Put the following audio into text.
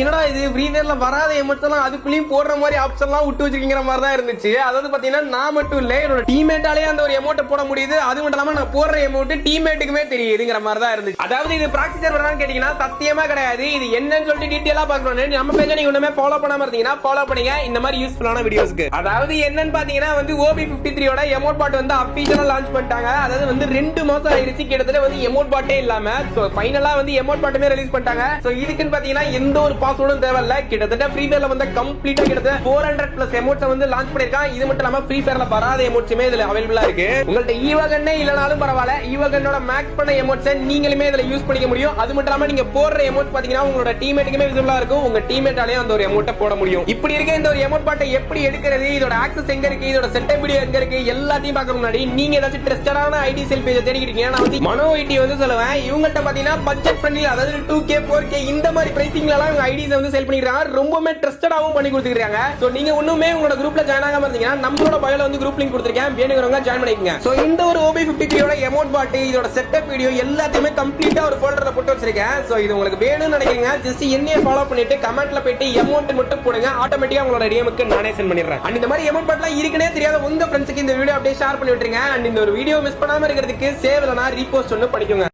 என்னடா இது ஃப்ரீ ஃபயர்ல வராத எமோட்ஸ் எல்லாம் அதுக்குள்ளேயும் போடுற மாதிரி ஆப்ஷன் எல்லாம் விட்டு வச்சிருக்கிற மாதிரி தான் இருந்துச்சு. அதாவது பாத்தீங்கன்னா நான் மட்டும் இல்ல என்னோட டீம்மேட்டாலே அந்த ஒரு எமோட்டை போட முடியுது. அது மட்டும் இல்லாம நான் போடுற எமோட் டீம்மேட்டுக்குமே தெரியுதுங்கிற மாதிரி தான் இருந்துச்சு. அதாவது இது ப்ராக்ஸி சர்வரான்னு கேட்டீங்கன்னா சத்தியமா கிடையாது. இது என்னன்னு சொல்லிட்டு டீடைலா பார்க்கணும். நம்ம பேஜை நீங்க ஒண்ணுமே ஃபாலோ பண்ணாம இருந்தீங்கன்னா ஃபாலோ பண்ணுங்க இந்த மாதிரி யூஸ்ஃபுல்லான வீடியோஸ்க்கு. அதாவது என்னன்னு பாத்தீங்கன்னா வந்து OB53 ஓட எமோட் பாட் வந்து அபிஷியலா லான்ச் பண்ணிட்டாங்க. அதாவது வந்து 2 மாசம் ஆயிருச்சு கிட்டத்தட்ட வந்து எமோட் பாட்டே இல்லாம. சோ ஃபைனலா வந்து எமோட் பாட்டுமே ரிலீஸ் பண்ணிட்டாங்க. சோ இதுக்குன்னு பாத்தீங்கன்னா எந்த ஒரு பாஸ்வேர்டும் தேவையில்ல. கிட்டத்தட்ட ஃப்ரீ ஃபயர்ல வந்து கம்ப்ளீட்டா கிட்டத்தட்ட 400+ எமோட்ஸ் வந்து லான்ச் பண்ணிருக்காங்க. இது மட்டும் இல்லாம ஃப்ரீ ஃபயர்ல வராத எமோட்ஸுமே இதுல அவைலபிளா இருக்கு. உங்கள்ட்ட ஈவகன்னே இல்லனாலும் பரவாயில்ல, ஈவகன்னோட மேக்ஸ் பண்ண எமோட்ஸை நீங்களுமே இதுல யூஸ் பண்ணிக்க முடியும். அது மட்டும் இல்லாம நீங்க போடுற எமோட் பாத்தீங்கன்னா உங்களோட டீம்மேட்டுக்குமே விசிபிளா இருக்கும். உங்க டீம்மேட்டாலே அந்த ஒரு எமோட்டை போட முடியும். இப்படி இருக்க இந்த ஒரு எமோட் பாட்டை எப்படி எடுக்கிறது, இதோட ஆக்சஸ் எங்க இருக்கு, இதோட செட்டப் வீடியோ எங்க இருக்கு, எல்லாத்தையும் பார்க்க முன்னாடி நீங்க ஏதாச்சும் ட்ரஸ்டடான ஐடி செல் பேஜை தேடிக்கிட்டீங்க. நான் வந்து மனோ ஐடி வந்து சொல்லுவேன். இவங்கள்ட்ட பாத்தீங்கன்னா பட்ஜெட் ஃப்ரெண்ட்லி, அதாவது 2K 4K இந்த மாதிரி பிரைசிங்ல எல்லாம் இவங்க ஐடிஸ் வந்து செல் பண்ணிருக்காங்க. ரொம்பவே ட்ரஸ்டடாவும் பண்ணி கொடுத்துருக்காங்க. சோ நீங்க ஒண்ணுமே உங்களோட குரூப்ல ஜாயின் ஆகாம இருந்தீங்கன்னா நம்மளோட பயோல வந்து குரூப் லிங்க் கொடுத்திருக்கேன், வேணுங்கிறவங்க ஜாயின் பண்ணிக்கங்க. சோ இந்த ஒரு OB53 ஓட எமோட் பாட் இதோட செட்டப் வீடியோ எல்லாத்தையுமே கம்ப்ளீட்டா ஒரு ஃபோல்டர்ல போட்டு வச்சிருக்கேன். சோ இது உங்களுக்கு வேணும்னு நினைக்கிறீங்க ஜஸ்ட் என்னைய ஃபாலோ பண்ணிட்டு கமெண்ட்ல போயிட்டு எமோட் மட்டும் போடுங்க, ஆட்டோமேட்டிக்கா உங்களோட டிஎம்க்கு நானே சென்ட் பண்ணிடுறேன். அண்ட் இந்த மாதிரி எமோட் பாட்லாம் இருக்குனே தெரியாத உங்க ஃப்ரெண்ட்ஸ்க்கு இந்த வீடியோ அப்படியே ஷேர் பண்ணி விட்டுருங்க. அண்ட் இந்த ஒரு வீடியோ மிஸ் பண்ணாம இருக்கிறதுக்கு சேவ் இல்லனா ரீபோஸ்ட் ஒன்னு பண்ணிக்கோங்க.